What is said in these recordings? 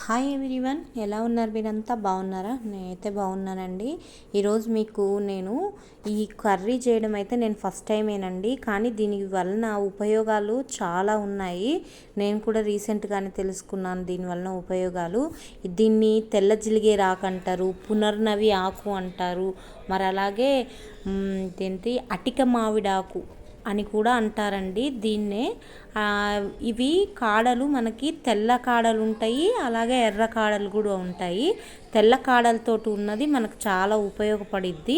Hi everyone, ఎలా ఉన్నారు? మీరంతా బాగున్నారా? నేనైతే బాగున్నానండి. ఈరోజు మీకు నేను ఈ కర్రీ చేయడం అయితే నేను ఫస్ట్ టైమేనండి. కానీ దీని వలన ఉపయోగాలు చాలా ఉన్నాయి. నేను కూడా రీసెంట్గానే తెలుసుకున్నాను దీని వలన ఉపయోగాలు. దీన్ని తెల్ల జిలిగే ఆకు అంటారు, పునర్నవి ఆకు అంటారు, మరి అలాగే ఏంటి అటిక మావిడాకు అని కూడా అంటారండి దీన్నే. ఇవి కాడలు మనకి తెల్ల కాడలు ఉంటాయి, అలాగే ఎర్ర కాడలు కూడా ఉంటాయి. తెల్ల కాడలతో ఉన్నది మనకు చాలా ఉపయోగపడిద్ది.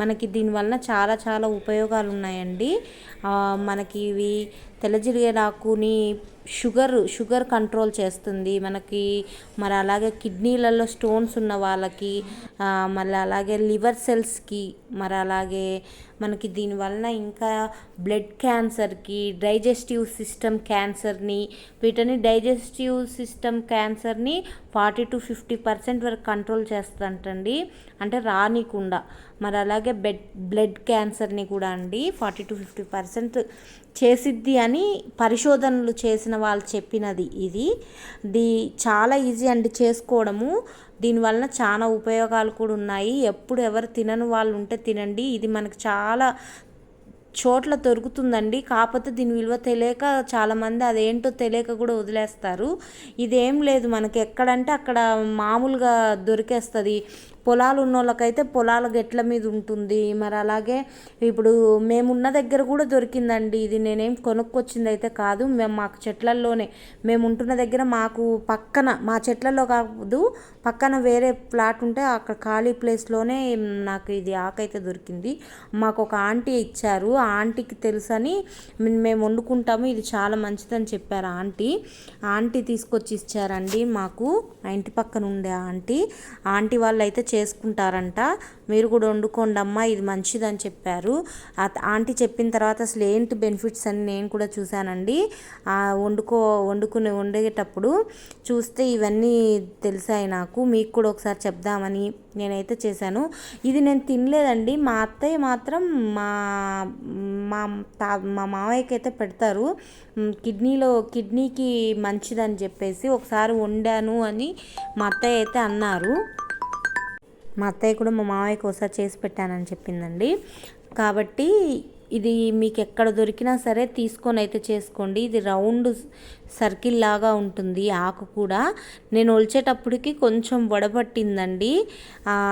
మనకి దీనివల్ల చాలా చాలా ఉపయోగాలు ఉన్నాయండి. మనకి ఇవి తెల్లజిరిగేరాకుని షుగర్ కంట్రోల్ చేస్తుంది మనకి. మరి అలాగే కిడ్నీలలో స్టోన్స్ ఉన్న వాళ్ళకి, మళ్ళీ అలాగే లివర్ సెల్స్కి, మరి అలాగే మనకి దీనివలన ఇంకా బ్లడ్ క్యాన్సర్కి, డైజెస్టివ్ సిస్టమ్ క్యాన్సర్ని, వీటిని డైజెస్టివ్ సిస్టమ్ క్యాన్సర్ని 40-50% వరకు కంట్రోల్ చేస్తుంటండి, అంటే రానికుండా. మరి అలాగే బ్లడ్ క్యాన్సర్ని కూడా అండి 40-50% చేసిద్ది అని పరిశోధనలు చేసిన వాళ్ళు చెప్పినది ఇది. చాలా ఈజీ అండి చేసుకోవడము. దీనివలన చాలా ఉపయోగాలు కూడా ఉన్నాయి. ఎప్పుడు ఎవరు తినని వాళ్ళు ఉంటే తినండి. ఇది మనకు చాలా చోట్ల దొరుకుతుందండి. కాకపోతే దీని విలువ తెలియక చాలామంది అదేంటో తెలియక కూడా వదిలేస్తారు. ఇదేం లేదు, మనకి ఎక్కడంటే అక్కడ మామూలుగా దొరికేస్తుంది. పొలాలు ఉన్న వాళ్ళకైతే పొలాల గెట్ల మీద ఉంటుంది. మరి అలాగే ఇప్పుడు మేమున్న దగ్గర కూడా దొరికిందండి ఇది. నేనేం కొనుక్కొచ్చింది అయితే కాదు, మాకు చెట్లల్లోనే, మేము ఉంటున్న దగ్గర మాకు పక్కన, మా చెట్లలో కాదు పక్కన వేరే ప్లాట్ ఉంటే అక్కడ ఖాళీ ప్లేస్లోనే నాకు ఇది ఆకైతే దొరికింది. మాకు ఒక ఆంటీ ఇచ్చారు, ఆ ఆంటీకి తెలుసని మేము వండుకుంటాము, ఇది చాలా మంచిదని చెప్పారు ఆంటీ తీసుకొచ్చి ఇచ్చారండి మాకు. మా ఇంటి పక్కన ఉండే ఆంటీ వాళ్ళు అయితే చేసుకుంటారంట. మీరు కూడా వండుకోండి అమ్మా, ఇది మంచిదని చెప్పారు. ఆంటీ చెప్పిన తర్వాత అసలు ఏంటి బెనిఫిట్స్ అని నేను కూడా చూశానండి. వండేటప్పుడు చూస్తే ఇవన్నీ తెలిసాయి నాకు. మీకు కూడా ఒకసారి చెప్దామని నేనైతే చేశాను. ఇది నేను తినలేదండి. మా అత్తయ్య మాత్రం మా మామయ్యకి అయితే పెడతారు. కిడ్నీకి మంచిదని చెప్పేసి ఒకసారి వండాను అని మా అత్తయ్య అయితే అన్నారు. మా అత్తయ్య కూడా మా మామయ్యకి ఒకసారి చేసి పెట్టానని చెప్పిందండి. కాబట్టి ఇది మీకు ఎక్కడ దొరికినా సరే తీసుకొని అయితే చేసుకోండి. ఇది రౌండ్ సర్కిల్ లాగా ఉంటుంది ఆకు కూడా. నేను ఒలిచేటప్పటికి కొంచెం వడబట్టిందండి,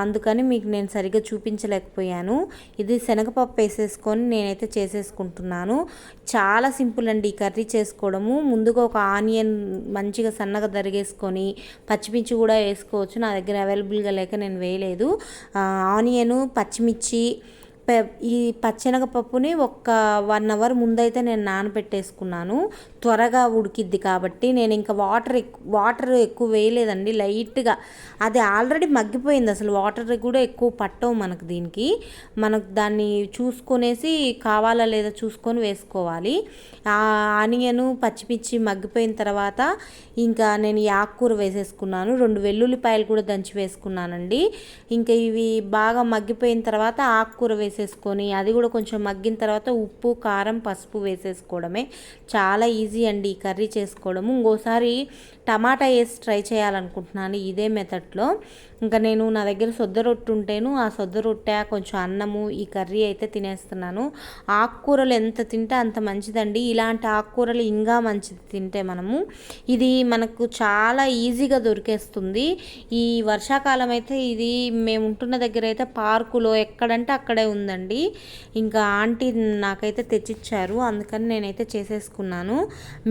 అందుకని మీకు నేను సరిగ్గా చూపించలేకపోయాను. ఇది శనగపప్పు వేసేసుకొని నేనైతే చేసేసుకుంటున్నాను. చాలా సింపుల్ అండి ఈ కర్రీ చేసుకోవడము. ముందుగా ఒక ఆనియన్ మంచిగా సన్నగా తరిగేసుకొని, పచ్చిమిర్చి కూడా వేసుకోవచ్చు, నా దగ్గర అవైలబుల్గా లేక నేను వేయలేదు. ఆనియను, పచ్చిమిర్చి, ఈ పచ్చెనగపప్పుని ఒక 1 అవర్ ముందైతే నేను నానబెట్టేసుకున్నాను. త్వరగా ఉడికిద్ది కాబట్టి నేను ఇంకా వాటర్ ఎక్కువ వేయలేదండి, లైట్గా. అది ఆల్రెడీ మగ్గిపోయింది, అసలు వాటర్ కూడా ఎక్కువ పట్టవు మనకు దీనికి. మనకు దాన్ని చూసుకొనేసి కావాలా లేదా చూసుకొని వేసుకోవాలి. ఆనియను, పచ్చిమిర్చి మగ్గిపోయిన తర్వాత ఇంకా నేను ఈ ఆకుకూర వేసేసుకున్నాను. 2 వెల్లుల్లిపాయలు కూడా దంచి వేసుకున్నానండి. ఇంకా ఇవి బాగా మగ్గిపోయిన తర్వాత ఆకుకూర వేసేసుకొని, అది కూడా కొంచెం మగ్గిన తర్వాత ఉప్పు, కారం, పసుపు వేసేసుకోవడమే. చాలా ఈజీ అండి ఈ కర్రీ చేసుకోవడము. ఇంకోసారి టమాటా వేసి ట్రై చేయాలనుకుంటున్నాను ఇదే మెథడ్లో. ఇంకా నేను నా దగ్గర సొద్ద రొట్టె ఉంటేను ఆ సొద్ద రొట్టె, కొంచెం అన్నము, ఈ కర్రీ అయితే తినేస్తున్నాను. ఆకుకూరలు ఎంత తింటే అంత మంచిదండి. ఇలాంటి ఆకుకూరలు ఇంకా మంచిది తింటే మనము. ఇది మనకు చాలా ఈజీగా దొరికేస్తుంది. ఈ వర్షాకాలం అయితే ఇది మేము ఉంటున్న దగ్గర అయితే పార్కులో ఎక్కడంటే అక్కడే ఉందండి. ఇంకా ఆంటీ నాకైతే తెచ్చిచ్చారు, అందుకని నేనైతే చేసేసుకున్నాను.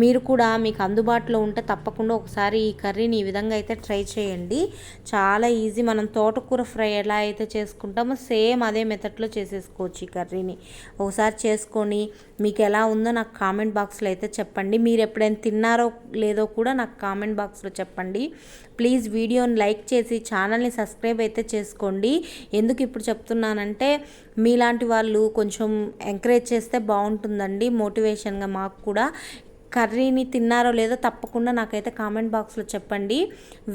మీరు కూడా మీకు అందుబాటులో ఉంటే తప్పకుండా ఒకసారి ఈ కర్రీని ఈ విధంగా అయితే ట్రై చేయండి. చాలా ఈజీ. మనం తోటకూర ఫ్రై ఎలా అయితే చేసుకుంటామో సేమ్ అదే మెథడ్లో చేసేసుకోవచ్చు ఈ కర్రీని. ఒకసారి చేసుకొని మీకు ఎలా ఉందో నాకు కామెంట్ బాక్స్లో అయితే చెప్పండి. మీరు ఎప్పుడైనా తిన్నారో లేదో కూడా నాకు కామెంట్ బాక్స్లో చెప్పండి. ప్లీజ్ వీడియోని లైక్ చేసి ఛానల్ని సబ్స్క్రైబ్ అయితే చేసుకోండి. ఎందుకు ఇప్పుడు చెప్తున్నానంటే మీలాంటి వాళ్ళు కొంచెం ఎంకరేజ్ చేస్తే బాగుంటుందండి, మోటివేషన్గా మాకు కూడా. కర్రీని తిన్నారో లేదో తప్పకుండా నాకైతే కామెంట్ బాక్స్లో చెప్పండి.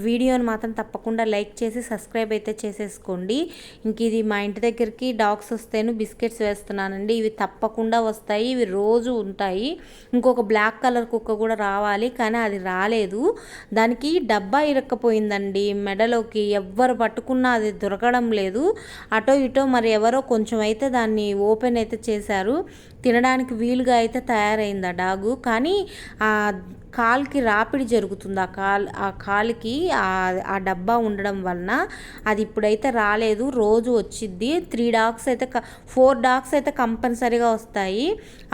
వీడియోని మాత్రం తప్పకుండా లైక్ చేసి సబ్స్క్రైబ్ అయితే చేసేసుకోండి. ఇంక ఇది మా ఇంటి దగ్గరికి డాగ్స్ వస్తేను బిస్కెట్స్ వేస్తున్నానండి. ఇవి తప్పకుండా వస్తాయి, ఇవి రోజు ఉంటాయి. ఇంకొక బ్లాక్ కలర్ కుక్క కూడా రావాలి, కానీ అది రాలేదు. దానికి డబ్బా ఇరక్కపోయిందండి మెడలోకి, ఎవ్వరు పట్టుకున్నా అది దొరకడం లేదు. అటో ఇటో మరి ఎవరో కొంచెం అయితే దాన్ని ఓపెన్ అయితే చేశారు. తినడానికి వీలుగా అయితే తయారైంది ఆ డాగు, కానీ ఆ కాలుకి రాపిడి జరుగుతుంది. ఆ కాలుకి ఆ డబ్బా ఉండడం వలన అది ఇప్పుడైతే రాలేదు, రోజు వచ్చిద్ది. 4 డాగ్స్ అయితే కంపల్సరీగా వస్తాయి.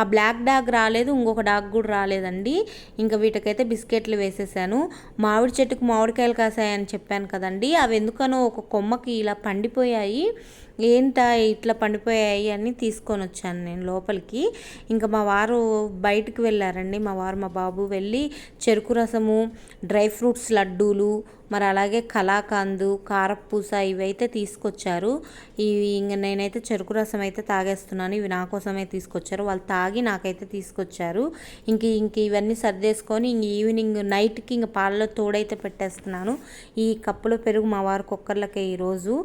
ఆ బ్లాక్ డాగ్ రాలేదు, ఇంకొక డాగ్ కూడా రాలేదండి. ఇంకా వీటికైతే బిస్కెట్లు వేసేసాను. మామిడి చెట్టుకు మామిడికాయలు కాసాయని చెప్పాను కదండి, అవి ఎందుకనో ఒక కొమ్మకి ఇలా పండిపోయాయి. ఏంటా ఇట్లా పండిపోయాయి అని తీసుకొని వచ్చాను నేను లోపలికి. ఇంకా మా వారు బయటకు వెళ్ళారండి. మా బాబు వెళ్ళి చెరుకు రసము, డ్రై ఫ్రూట్స్ లడ్డూలు, మరి అలాగే కలాకందు, కారపూస ఇవైతే తీసుకొచ్చారు. ఇవి ఇంక నేనైతే చెరుకు రసం అయితే తాగేస్తున్నాను. ఇవి నా కోసమే తీసుకొచ్చారు, వాళ్ళు తాగి నాకైతే తీసుకొచ్చారు. ఇంక ఇవన్నీ సర్దేసుకొని ఇంక ఈవినింగ్ నైట్కి ఇంక పాలలో తోడైతే పెట్టేస్తున్నాను. ఈ కప్పులో పెరుగు మా వారికి ఒక్కర్లకే ఈరోజు,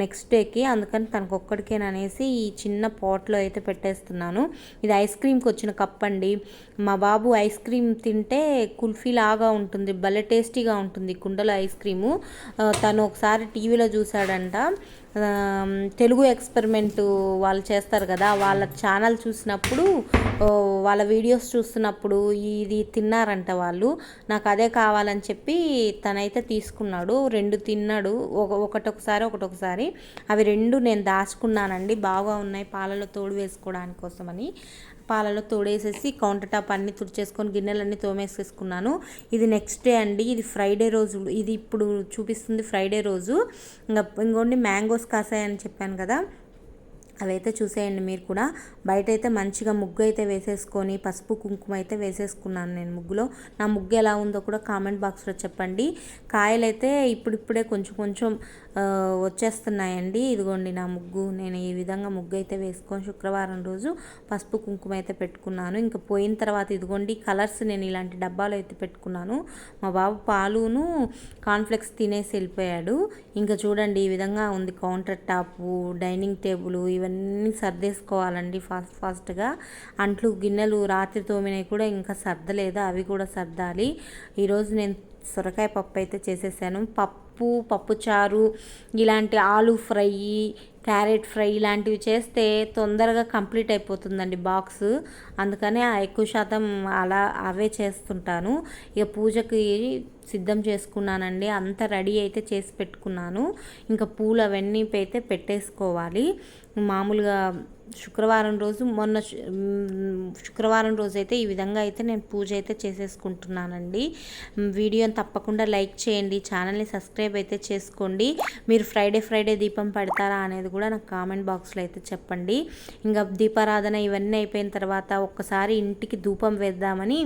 నెక్స్ట్ డేకి, అందుకని తనకు ఒక్కడికేననేసి ఈ చిన్న పాట్లో అయితే పెట్టేస్తున్నాను. ఇది ఐస్ క్రీమ్కి వచ్చిన కప్ అండి. మా బాబు ఐస్ క్రీమ్ తింటే కుల్ఫీ లాగా ఉంటుంది, భలే టేస్టీగా ఉంటుంది కుండలో ఐస్ క్రీము. తను ఒకసారి టీవీలో చూశాడంట, తెలుగు ఎక్స్పెరిమెంట్ వాళ్ళు చేస్తారు కదా, వాళ్ళ ఛానల్ చూసినప్పుడు, వాళ్ళ వీడియోస్ చూస్తున్నప్పుడు ఇది తిన్నారంట వాళ్ళు. నాకు అదే కావాలని చెప్పి తనైతే తీసుకున్నాడు. 2 తిన్నాడు, ఒకటొకసారి. అవి 2 నేను దాచుకున్నానండి, బాగా ఉన్నాయి పాలలో తోడు వేసుకోవడానికి కోసమని. పాలలో తోడేసేసి కౌంటర్ టాప్ అన్నీ తుడిచేసుకొని గిన్నెలన్నీ తోమేసేసుకున్నాను. ఇది నెక్స్ట్ డే అండి, ఇది ఫ్రైడే రోజు, ఇది ఇప్పుడు చూపిస్తుంది ఫ్రైడే రోజు. ఇంకోండి మ్యాంగోస్ కాసాయని చెప్పాను కదా, అవైతే చూసేయండి మీరు కూడా. బయట అయితే మంచిగా ముగ్గు అయితే వేసేసుకొని పసుపు కుంకుమ అయితే వేసేసుకున్నాను నేను ముగ్గులో. నా ముగ్గు ఎలా ఉందో కూడా కామెంట్ బాక్స్లో చెప్పండి. కాయలు అయితే ఇప్పుడిప్పుడే కొంచెం వచ్చేస్తున్నాయండి. ఇదిగోండి నా ముగ్గు, నేను ఈ విధంగా ముగ్గు అయితే వేసుకొని శుక్రవారం రోజు పసుపు కుంకుమ అయితే పెట్టుకున్నాను. ఇంకా పోయిన తర్వాత ఇదిగోండి కలర్స్ నేను ఇలాంటి డబ్బాలు అయితే పెట్టుకున్నాను. మా బాబు పాలును కాన్ఫ్లెక్స్ తినేసి వెళ్ళిపోయాడు. ఇంకా చూడండి ఈ విధంగా ఉంది కౌంటర్ టాపు, డైనింగ్ టేబుల్, ఇవన్నీ సర్దేసుకోవాలండి ఫాస్ట్గా. అంట్లు గిన్నెలు రాత్రి తోమినవి కూడా ఇంకా సర్దలేదు, అవి కూడా సర్దాలి. ఈరోజు నేను సొరకాయ పప్పు అయితే చేసేసాను. పప్పు చారు, ఇలాంటి ఆలు ఫ్రై, క్యారెట్ ఫ్రై ఇలాంటివి చేస్తే తొందరగా కంప్లీట్ అయిపోతుందండి బాక్స్. అందుకనే ఎక్కువ శాతం అవే చేస్తుంటాను. ఇక పూజకి సిద్ధం చేసుకున్నానండి, అంతా రెడీ అయితే చేసి పెట్టుకున్నాను. ఇంకా పూలు అవన్నీ అయితే పెట్టేసుకోవాలి. మామూలుగా శుక్రవారం రోజు అయితే ఈ విధంగా అయితే నేను పూజ అయితే చేసేసుకుంటున్నానండి. వీడియోని తప్పకుండా లైక్ చేయండి, ఛానల్ని సబ్స్క్రైబ్ అయితే చేసుకోండి. మీరు ఫ్రైడే దీపం పెడతారా అనేది కూడా నాకు కామెంట్ బాక్స్లో అయితే చెప్పండి. ఇంకా దీపారాధన ఇవన్నీ అయిపోయిన తర్వాత ఒక్కసారి ఇంటికి ధూపం వేద్దామని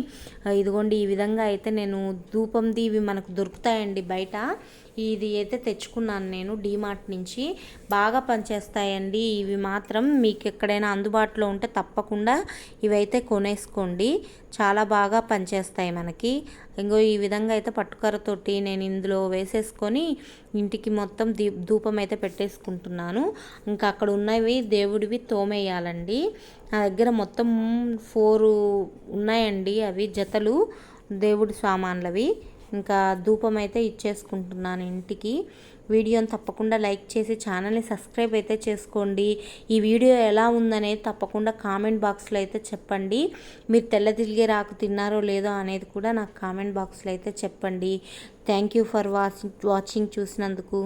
ఇదిగోండి ఈ విధంగా అయితే నేను ధూపంది ఇవి మనకు దొరుకుతాయండి బయట. ఇది అయితే తెచ్చుకున్నాను నేను డీమార్ట్ నుంచి, బాగా పనిచేస్తాయండి ఇవి మాత్రం. మీకు ఎక్కడైనా అందుబాటులో ఉంటే తప్పకుండా ఇవైతే కొనేసుకోండి, చాలా బాగా పనిచేస్తాయి మనకి. ఇంకో ఈ విధంగా అయితే పట్టుకర్రతోటి నేను ఇందులో వేసేసుకొని ఇంటికి మొత్తం ధూపం అయితే పెట్టేసుకుంటున్నాను. ఇంకా అక్కడ ఉన్నవి దేవుడివి తోమేయాలండి. నా దగ్గర మొత్తం 4 ఉన్నాయండి అవి జతలు, దేవుడి సామాన్లవి. ఇంకా ధూపం అయితే ఇచ్చేసుకుంటున్నాను ఇంటికి. వీడియోని తప్పకుండా లైక్ చేసి ఛానల్ని సబ్స్క్రైబ్ అయితే చేసుకోండి. ఈ వీడియో ఎలా ఉందనేది తప్పకుండా కామెంట్ బాక్స్లో అయితే చెప్పండి. మీరు తెల్లజిల్గే రాకు తిన్నారో లేదో అనేది కూడా నాకు కామెంట్ బాక్స్లో అయితే చెప్పండి. థ్యాంక్ యూ ఫర్ వాచింగ్ చూసినందుకు.